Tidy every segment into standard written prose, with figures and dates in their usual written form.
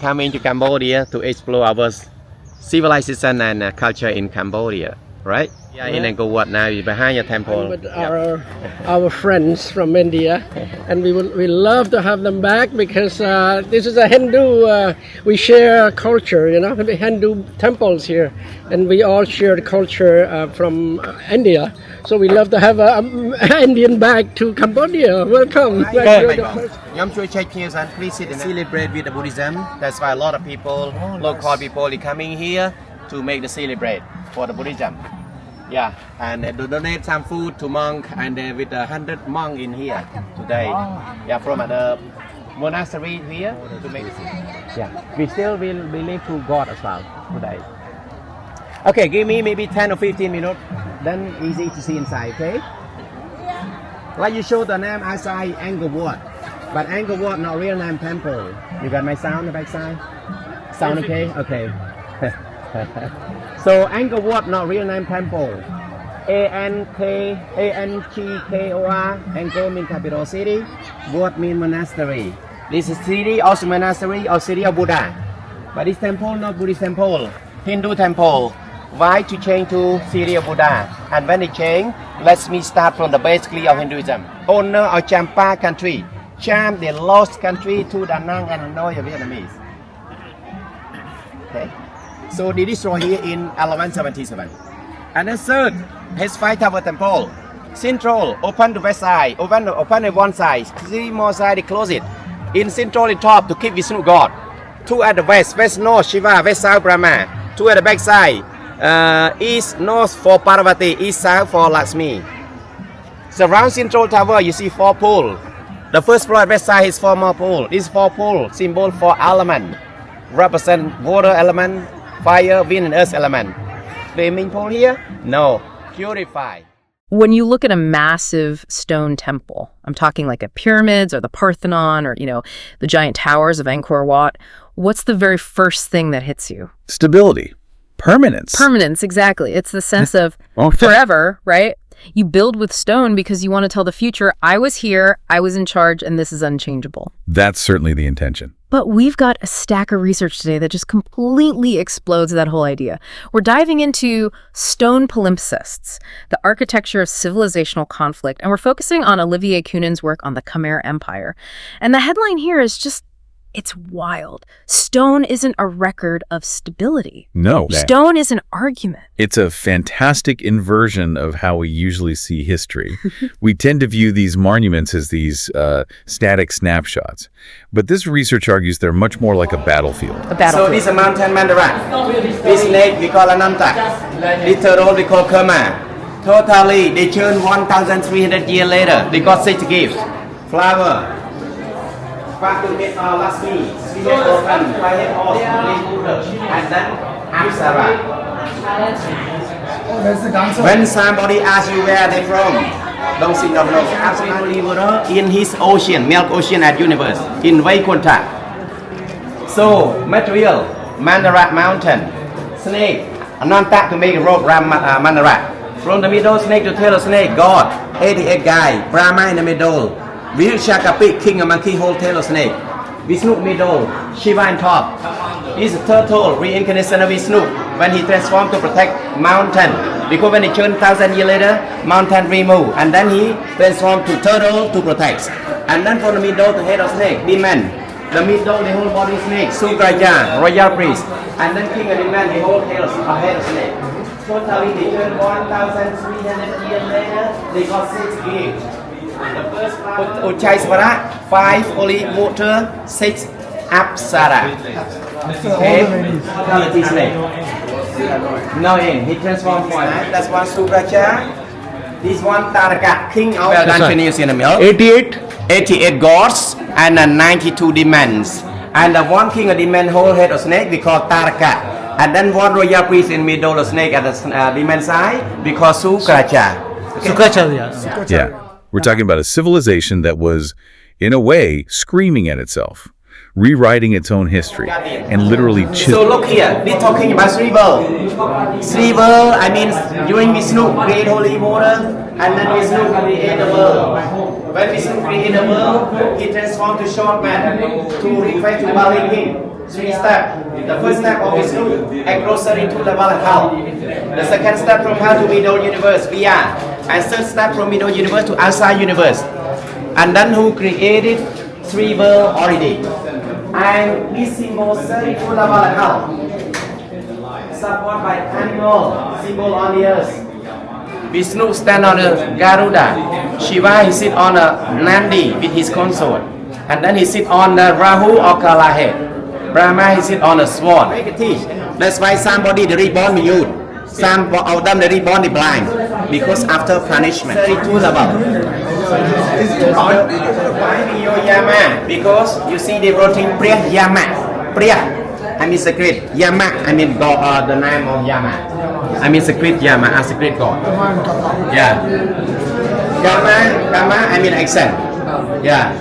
Coming to Cambodia to explore our civilization and culture in Cambodia, right? Yeah, in Angkor Wat now, you're behind your temple. With our friends from India, and we love to have them back because this is a Hindu. We share culture, the Hindu temples here, and we all share the culture from India. So we love to have an Indian back to Cambodia. Welcome. Please sit and celebrate with the Buddhism. That's why a lot of people, local people, are coming here to make the celebrate for the Buddhism. Yeah, and to donate some food to monk, and with 100 monk in here today. Yeah, from the monastery here to make the celebrate. Yeah, we still will believe to God as well today. Okay, give me maybe 10 or 15 minutes, then easy to see inside, okay? Like you show the name outside Angkor Wat, but Angkor Wat not real name temple. You got my sound on the back side? Sound okay? Okay. So Angkor Wat not real name temple. A-N-K-O-R. Angkor means capital city. Wat means monastery. This is city, also monastery, or city of Buddha. But this temple not Buddhist temple, Hindu temple. Why to change to city of Buddha? And when it change, let me start from the basically of Hinduism. Owner of Champa country. Cham, the lost country to Da Nang and Hanoi of Vietnamese. Okay. So they destroy here in 1177. And then third, his 5 tower temple. Central, open the west side, open the one side, 3 more side, they close it. In central and top to keep Vishnu God. 2 at the west, west north Shiva, west south Brahma. 2 at the back side, east north for Parvati, east south for Lakshmi. Surround central tower, you see 4 poles. The first floor at west side is 4 more poles. This 4 poles, symbol for element. Represent water element, fire, wind and earth element. Flaming pole here? No. Purify. When you look at a massive stone temple, I'm talking like a pyramids or the Parthenon or, the giant towers of Angkor Wat, what's the very first thing that hits you? Stability. Permanence. Permanence, exactly. It's the sense of forever, right? You build with stone because you want to tell the future, I was here, I was in charge, and this is unchangeable. That's certainly the intention. But we've got a stack of research today that just completely explodes that whole idea. We're diving into stone palimpsests, the architecture of civilizational conflict, and we're focusing on Olivier Cunen's work on the Khmer Empire. And the headline here is just, it's wild. Stone isn't a record of stability. No. Stone is an argument. It's a fantastic inversion of how we usually see history. We tend to view these monuments as these static snapshots. But this research argues they're much more like a battlefield. So this is a mountain Mandarat. This lake we call Ananta. This turtle we call Khmer. Totally, they turn 1,300 years later. They got 6 gifts. Flower. And then Amsara. When somebody asks you where they're from, don't say no. Absolutely, in his ocean, milk ocean at universe, in Vaikunta. So material, Mandarat mountain, snake, Ananta to make a rope ram Mandarat. From the middle snake to tail snake, God, 88 guy, Brahma in the middle. Vishakapi, king of monkey, whole tail of snake. Vishnu middle, Shiva on top. This is turtle, reincarnation of Vishnu, when he transformed to protect mountain. Because when he turned 1,000 years later, mountain remove, and then he transformed to turtle to protect. And then from the middle to head of snake, demon. The middle, the whole body snake, Sukraja, royal priest. And then king of demon, the whole head of snake. Totally, they turned 1,300 years later, they got 6 gifts. The first Uchai Svara, 5 holy water, 6 Apsara. Okay, quality snake. No in, he transformed for that. That's one Subracha. This one Taraka, king of the milk. 88 gods and 92 demons. And the one king of demon whole head of snake we call Taraka. And then one royal priest in middle of snake at the demon side we call Sukracha. Okay. Sukracha, Yeah. We're talking about a civilization that was, in a way, screaming at itself, rewriting its own history, and literally So look here, we're talking about 3 worlds. 3 worlds, I mean, during Vishnu create holy water, and then Vishnu create the world. When Vishnu create the world, he transformed to short man to refer to Bali king. Three steps. The first step of Vishnu, a grocery to level of hell. The second step from hell to middle universe, VR. And third step from middle universe to outside universe. And then who created three worlds already. And this symbol 32 level of hell. Supported by animal, symbol on the earth. Vishnu stand on a Garuda. Shiva he sit on a Nandi with his consort. And then he sit on the Rahu or Kalahe. Brahma he sit on a swan. That's why somebody they reborn mute. Some of them they reborn blind. Because after punishment. 32 level. Why we use Yama? Because you see they wrote in Priya Yama. Priya. I mean secret. Yama. I mean God, the name of Yama. I mean secret Yama, a secret God. Yeah. Kama, I mean accent. Yeah.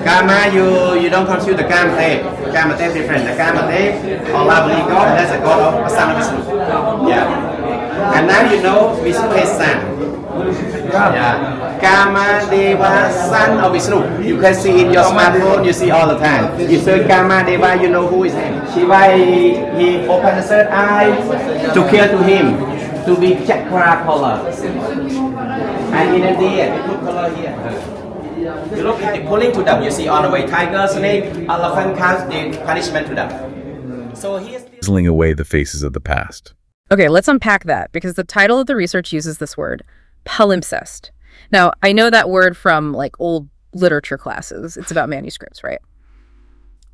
Kama, you don't confuse the Kamatep. Kamatep different. The Kamatep or lovely God, that's a God of a son of Vishnu. Yeah. And now you know Vishnu is son. Yeah. Kama Deva, son of Vishnu. You can see in your smartphone, you see all the time. You search Kama Deva, you know who is him. Shiva, he opened the third eye to kill to him, to be chakra color. And in India, they put color here. You look at the pulling to them, you see on the way tiger, snake, elephant, cows, the punishment to them. So here's Chiseling away the faces of the past. Okay, let's unpack that, because the title of the research uses this word, palimpsest. Now, I know that word from like old literature classes. It's about manuscripts, right?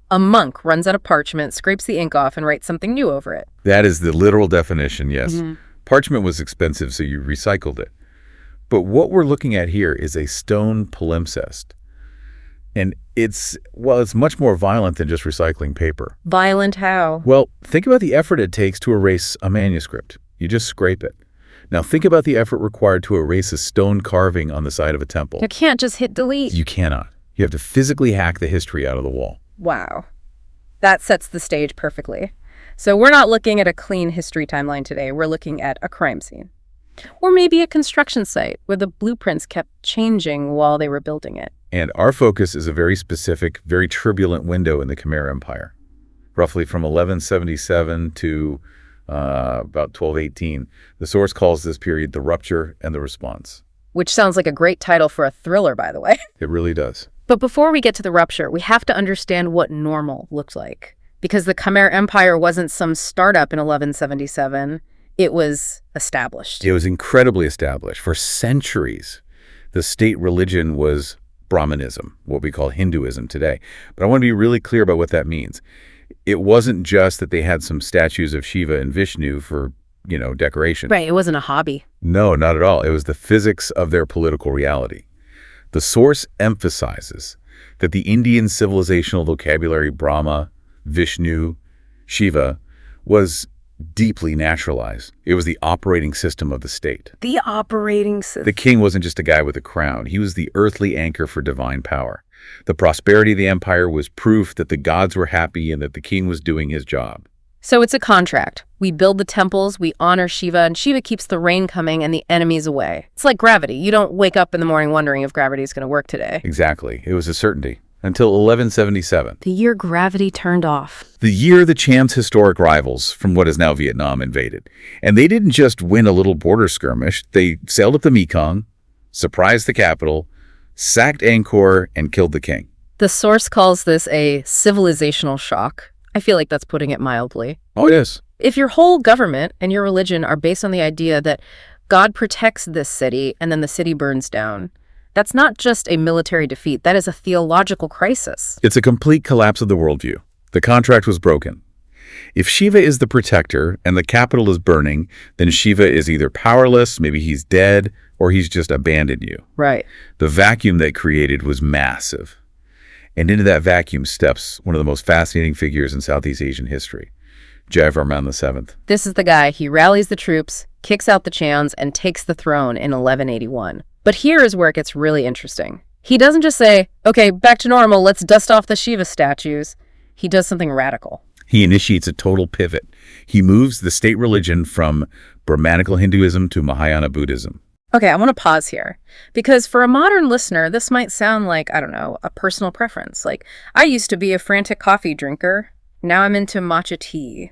A monk runs out of parchment, scrapes the ink off, and writes something new over it. That is the literal definition, yes. Parchment was expensive, so you recycled it. But what we're looking at here is a stone palimpsest. And it's much more violent than just recycling paper. Violent how? Well, think about the effort it takes to erase a manuscript. You just scrape it. Now think about the effort required to erase a stone carving on the side of a temple. You can't just hit delete. You cannot. You have to physically hack the history out of the wall. Wow. That sets the stage perfectly. So we're not looking at a clean history timeline today. We're looking at a crime scene. Or maybe a construction site where the blueprints kept changing while they were building it. And our focus is a very specific, very turbulent window in the Khmer Empire, roughly from 1177 to about 1218. The source calls this period the rupture and the response. Which sounds like a great title for a thriller, by the way. It really does. But before we get to the rupture, we have to understand what normal looked like. Because the Khmer Empire wasn't some startup in 1177. It was established. It was incredibly established. For centuries, the state religion was Brahmanism, what we call Hinduism today. But I want to be really clear about what that means. It wasn't just that they had some statues of Shiva and Vishnu for, decoration. Right, it wasn't a hobby. No, not at all. It was the physics of their political reality. The source emphasizes that the Indian civilizational vocabulary Brahma, Vishnu, Shiva was deeply naturalized. It was the operating system of the state. The operating system. The king wasn't just a guy with a crown. He was the earthly anchor for divine power. The prosperity of the empire was proof that the gods were happy and that the king was doing his job. So it's a contract. We build the temples, we honor Shiva, and Shiva keeps the rain coming and the enemies away. It's like gravity. You don't wake up in the morning wondering if gravity is going to work today. Exactly. It was a certainty. Until 1177. The year gravity turned off. The year the Cham's historic rivals from what is now Vietnam invaded. And they didn't just win a little border skirmish. They sailed up the Mekong, surprised the capital, sacked Angkor, and killed the king. The source calls this a civilisational shock. I feel like that's putting it mildly. Oh, it is. If your whole government and your religion are based on the idea that God protects this city and then the city burns down, that's not just a military defeat. That is a theological crisis. It's a complete collapse of the worldview. The contract was broken. If Shiva is the protector and the capital is burning, then Shiva is either powerless, maybe he's dead, or he's just abandoned you. Right. The vacuum that created was massive. And into that vacuum steps one of the most fascinating figures in Southeast Asian history, Jayavarman VII. This is the guy. He rallies the troops, kicks out the Chans, and takes the throne in 1181. But here is where it gets really interesting. He doesn't just say, okay, back to normal, let's dust off the Shiva statues. He does something radical. He initiates a total pivot. He moves the state religion from Brahmanical Hinduism to Mahayana Buddhism. Okay, I want to pause here. Because for a modern listener, this might sound like, I don't know, a personal preference. Like, I used to be a frantic coffee drinker. Now I'm into matcha tea.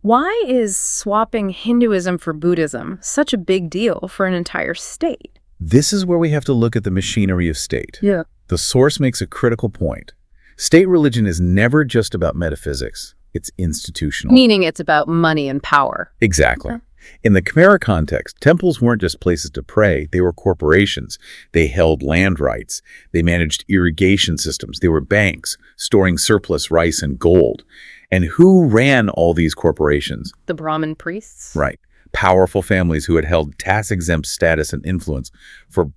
Why is swapping Hinduism for Buddhism such a big deal for an entire state? This is where we have to look at the machinery of state. Yeah. The source makes a critical point. State religion is never just about metaphysics. It's institutional. Meaning it's about money and power. Exactly. Okay. In the Khmer context, temples weren't just places to pray. They were corporations. They held land rights. They managed irrigation systems. They were banks, storing surplus rice and gold. And who ran all these corporations? The Brahmin priests? Right. Powerful families who had held tax-exempt status and influence for,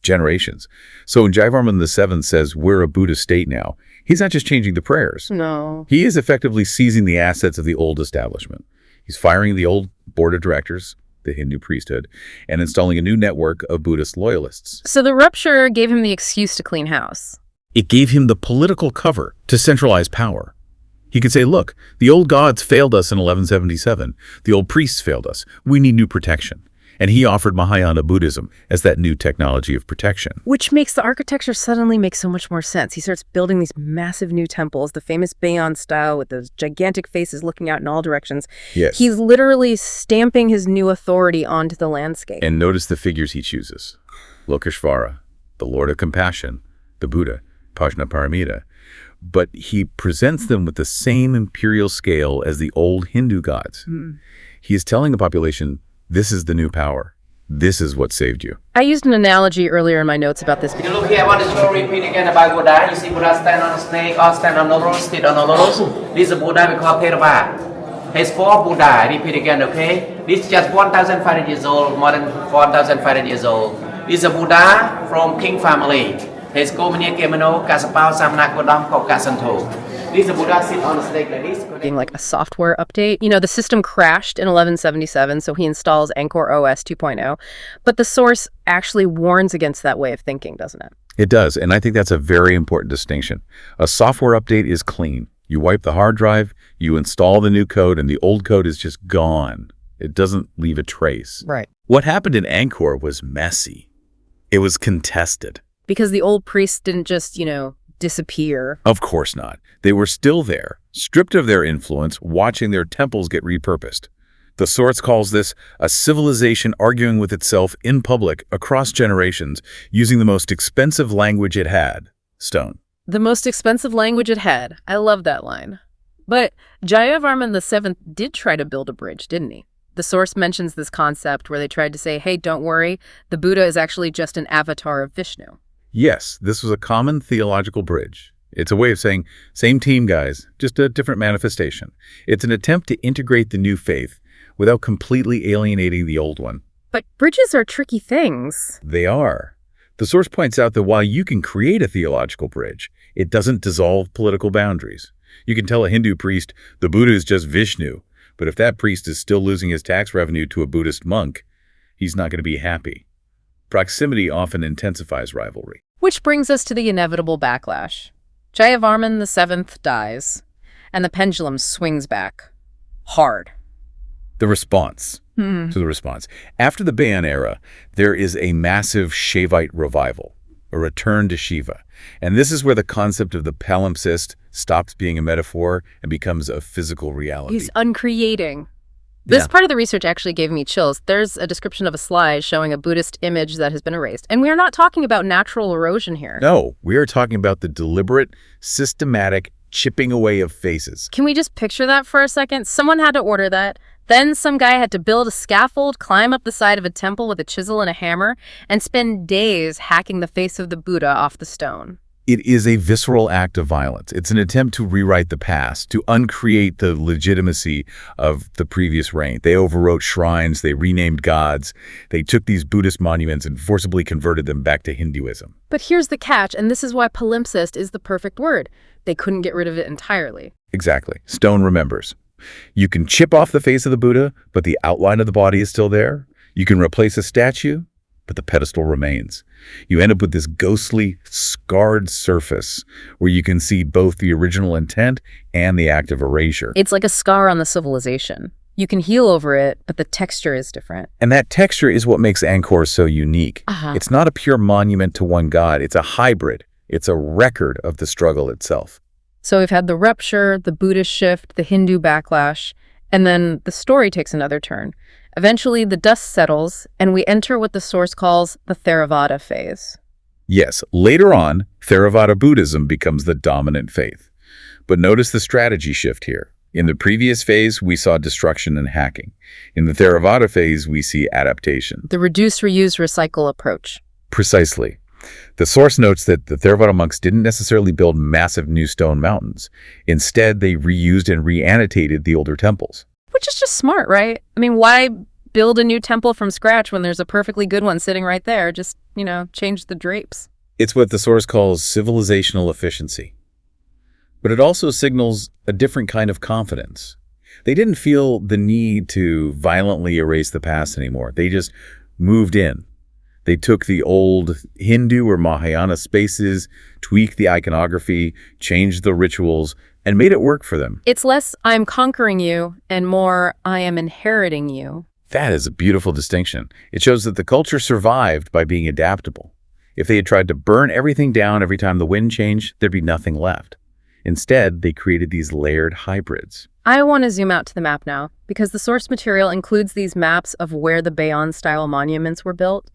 generations. So when Jayavarman VII says, we're a Buddhist state now, he's not just changing the prayers. No. He is effectively seizing the assets of the old establishment. He's firing the old board of directors, the Hindu priesthood, and installing a new network of Buddhist loyalists. So the rupture gave him the excuse to clean house. It gave him the political cover to centralize power. He could say, look, the old gods failed us in 1177. The old priests failed us. We need new protection. And he offered Mahayana Buddhism as that new technology of protection. Which makes the architecture suddenly make so much more sense. He starts building these massive new temples, the famous Bayon style with those gigantic faces looking out in all directions. Yes. He's literally stamping his new authority onto the landscape. And notice the figures he chooses. Lokeshvara, the Lord of Compassion, the Buddha, Prajnaparamita. But he presents them with the same imperial scale as the old Hindu gods. He is telling the population, this is the new power. This is what saved you. I used an analogy earlier in my notes about this. If you look here, I want to show repeat again about Buddha. You see Buddha stand on a snake or stand on a lotus, sit on a lotus. This is Buddha we call Theravada. He's for Buddha. Repeat again, okay? This is just 1,500 years old, more than 4,500 years old. This is a Buddha from king family. He's Komania Kemano, Kasapao, Samnakodam, Kokasanto. This is a Buddha sit on a snake like this. Being like a software update. You know, the system crashed in 1177, so he installs Angkor OS 2.0. But the source actually warns against that way of thinking, doesn't it? It does, and I think that's a very important distinction. A software update is clean. You wipe the hard drive, you install the new code, and the old code is just gone. It doesn't leave a trace. Right. What happened in Angkor was messy. It was contested. Because the old priests didn't just, disappear. Of course not. They were still there, stripped of their influence, watching their temples get repurposed. The source calls this a civilization arguing with itself in public across generations, using the most expensive language it had, stone. The most expensive language it had. I love that line. But Jayavarman VII did try to build a bridge, didn't he? The source mentions this concept where they tried to say, hey, don't worry, the Buddha is actually just an avatar of Vishnu. Yes, this was a common theological bridge. It's a way of saying, same team, guys, just a different manifestation. It's an attempt to integrate the new faith without completely alienating the old one. But bridges are tricky things. They are. The source points out that while you can create a theological bridge, it doesn't dissolve political boundaries. You can tell a Hindu priest, the Buddha is just Vishnu, but if that priest is still losing his tax revenue to a Buddhist monk, he's not going to be happy. Proximity often intensifies rivalry. Which brings us to the inevitable backlash. Jayavarman VII dies, and the pendulum swings back. Hard. The response to the response. After the Bayon era, there is a massive Shaivite revival, a return to Shiva. And this is where the concept of the palimpsest stops being a metaphor and becomes a physical reality. He's uncreating. This part of the research actually gave me chills. There's a description of a slide showing a Buddhist image that has been erased. And we're not talking about natural erosion here. No, we are talking about the deliberate, systematic chipping away of faces. Can we just picture that for a second? Someone had to order that. Then some guy had to build a scaffold, climb up the side of a temple with a chisel and a hammer, and spend days hacking the face of the Buddha off the stone. It is a visceral act of violence. It's an attempt to rewrite the past, to uncreate the legitimacy of the previous reign. They overwrote shrines, they renamed gods, they took these Buddhist monuments and forcibly converted them back to Hinduism. But here's the catch, and this is why palimpsest is the perfect word. They couldn't get rid of it entirely. Exactly. Stone remembers. You can chip off the face of the Buddha, but the outline of the body is still there. You can replace a statue, but the pedestal remains. You end up with this ghostly, scarred surface where you can see both the original intent and the act of erasure. It's like a scar on the civilization. You can heal over it, but the texture is different. And that texture is what makes Angkor so unique. It's not a pure monument to one god. It's a hybrid. It's a record of the struggle itself. So we've had the rupture, the Buddhist shift, the Hindu backlash, and then the story takes another turn. Eventually, the dust settles, and we enter what the source calls the Theravada phase. Yes, later on, Theravada Buddhism becomes the dominant faith. But notice the strategy shift here. In the previous phase, we saw destruction and hacking. In the Theravada phase, we see adaptation. The reduce, reuse, recycle approach. Precisely. The source notes that the Theravada monks didn't necessarily build massive new stone mountains. Instead, they reused and re-annotated the older temples. Which is just smart, right? I mean, why build a new temple from scratch when there's a perfectly good one sitting right there? Just, change the drapes. It's what the source calls civilisational efficiency. But it also signals a different kind of confidence. They didn't feel the need to violently erase the past anymore. They just moved in. They took the old Hindu or Mahayana spaces, tweaked the iconography, changed the rituals, and made it work for them. It's less, I'm conquering you, and more, I am inheriting you. That is a beautiful distinction. It shows that the culture survived by being adaptable. If they had tried to burn everything down every time the wind changed, there'd be nothing left. Instead, they created these layered hybrids. I want to zoom out to the map now, because the source material includes these maps of where the Bayon-style monuments were built.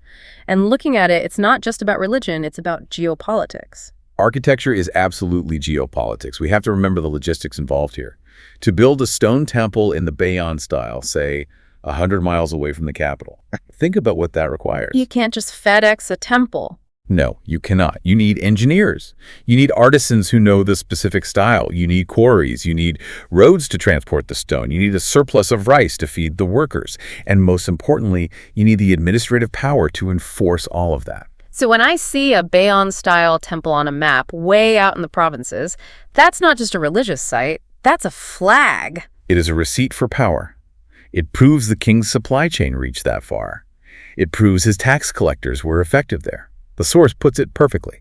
And looking at it, it's not just about religion, it's about geopolitics. Architecture is absolutely geopolitics. We have to remember the logistics involved here. To build a stone temple in the Bayon style, say, 100 miles away from the capital, think about what that requires. You can't just FedEx a temple. No, you cannot. You need engineers. You need artisans who know the specific style. You need quarries. You need roads to transport the stone. You need a surplus of rice to feed the workers. And most importantly, you need the administrative power to enforce all of that. So when I see a Bayon-style temple on a map way out in the provinces, that's not just a religious site, that's a flag. It is a receipt for power. It proves the king's supply chain reached that far. It proves his tax collectors were effective there. The source puts it perfectly.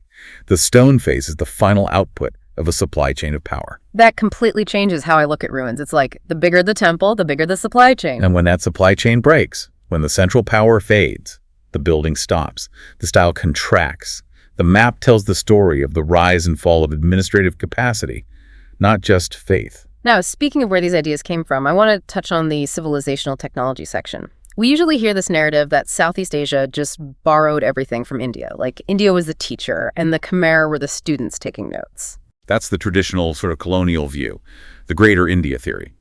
The stone phase is the final output of a supply chain of power. That completely changes how I look at ruins. It's like, the bigger the temple, the bigger the supply chain. And when that supply chain breaks, when the central power fades, the building stops, the style contracts. The map tells the story of the rise and fall of administrative capacity, not just faith. Now, speaking of where these ideas came from, I want to touch on the civilisational technology section. We usually hear this narrative that Southeast Asia just borrowed everything from India. Like, India was the teacher, and the Khmer were the students taking notes. That's the traditional sort of colonial view, the Greater India theory.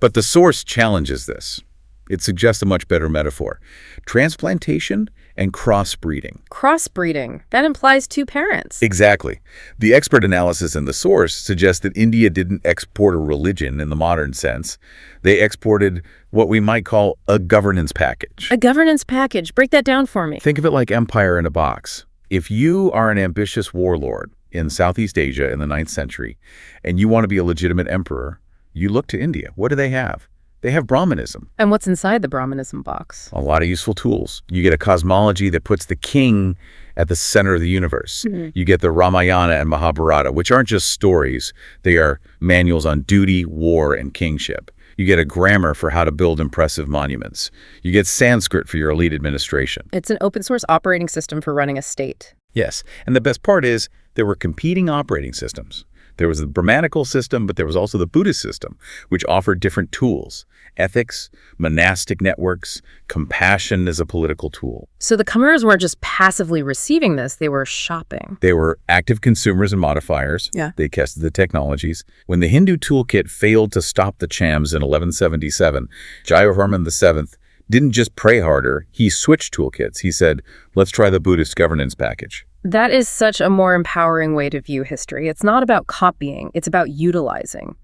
But the source challenges this. It suggests a much better metaphor. Transplantation and crossbreeding. Crossbreeding. That implies two parents. Exactly. The expert analysis in the source suggests that India didn't export a religion in the modern sense. They exported what we might call a governance package. A governance package. Break that down for me. Think of it like empire in a box. If you are an ambitious warlord in Southeast Asia in the 9th century, and you want to be a legitimate emperor, you look to India. What do they have? They have Brahmanism. And what's inside the Brahmanism box? A lot of useful tools. You get a cosmology that puts the king at the center of the universe. You get the Ramayana and Mahabharata, which aren't just stories. They are manuals on duty, war, and kingship. You get a grammar for how to build impressive monuments. You get Sanskrit for your elite administration. It's an open source operating system for running a state. Yes, and the best part is there were competing operating systems. There was the Brahmanical system, but there was also the Buddhist system, which offered different tools: ethics, monastic networks, compassion as a political tool. So the Khmers weren't just passively receiving this, they were shopping. They were active consumers and modifiers. Yeah. They tested the technologies. When the Hindu toolkit failed to stop the Chams in 1177, Jayavarman VII didn't just pray harder, he switched toolkits. He said, let's try the Buddhist governance package. That is such a more empowering way to view history. It's not about copying, it's about utilizing.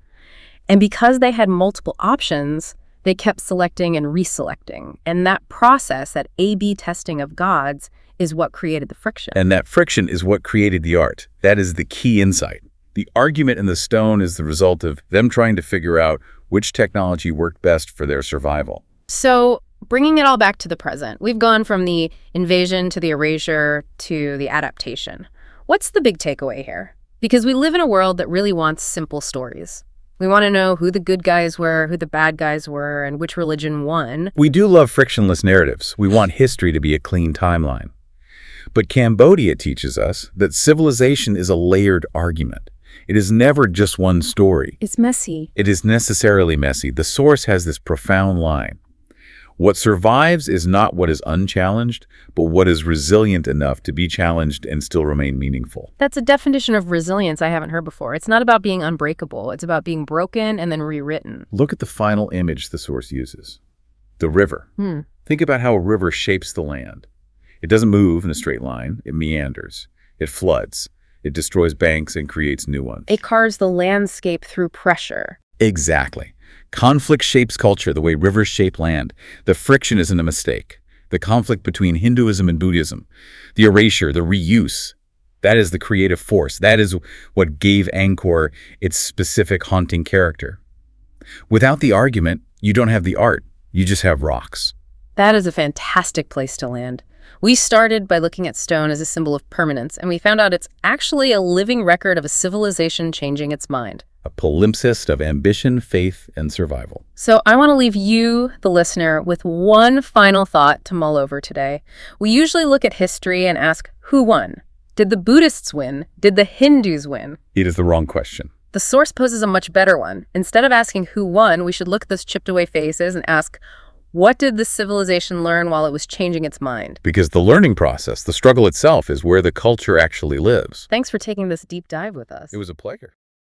And because they had multiple options, they kept selecting and reselecting. And that process, that A/B testing of gods, is what created the friction. And that friction is what created the art. That is the key insight. The argument in the stone is the result of them trying to figure out which technology worked best for their survival. So, bringing it all back to the present, we've gone from the invasion to the erasure to the adaptation. What's the big takeaway here? Because we live in a world that really wants simple stories. We want to know who the good guys were, who the bad guys were, and which religion won. We do love frictionless narratives. We want history to be a clean timeline. But Cambodia teaches us that civilization is a layered argument. It is never just one story. It's messy. It is necessarily messy. The source has this profound line. What survives is not what is unchallenged, but what is resilient enough to be challenged and still remain meaningful. That's a definition of resilience I haven't heard before. It's not about being unbreakable. It's about being broken and then rewritten. Look at the final image the source uses. The river. Think about how a river shapes the land. It doesn't move in a straight line. It meanders. It floods. It destroys banks and creates new ones. It carves the landscape through pressure. Exactly. Conflict shapes culture the way rivers shape land. The friction isn't a mistake. The conflict between Hinduism and Buddhism, the erasure, the reuse, that is the creative force. That is what gave Angkor its specific haunting character. Without the argument, you don't have the art. You just have rocks. That is a fantastic place to land. We started by looking at stone as a symbol of permanence, and we found out it's actually a living record of a civilization changing its mind. A palimpsest of ambition, faith, and survival. So I want to leave you, the listener, with one final thought to mull over today. We usually look at history and ask, who won? Did the Buddhists win? Did the Hindus win? It is the wrong question. The source poses a much better one. Instead of asking who won, we should look at those chipped away faces and ask, what did this civilization learn while it was changing its mind? Because the learning process, the struggle itself, is where the culture actually lives. Thanks for taking this deep dive with us. It was a pleasure.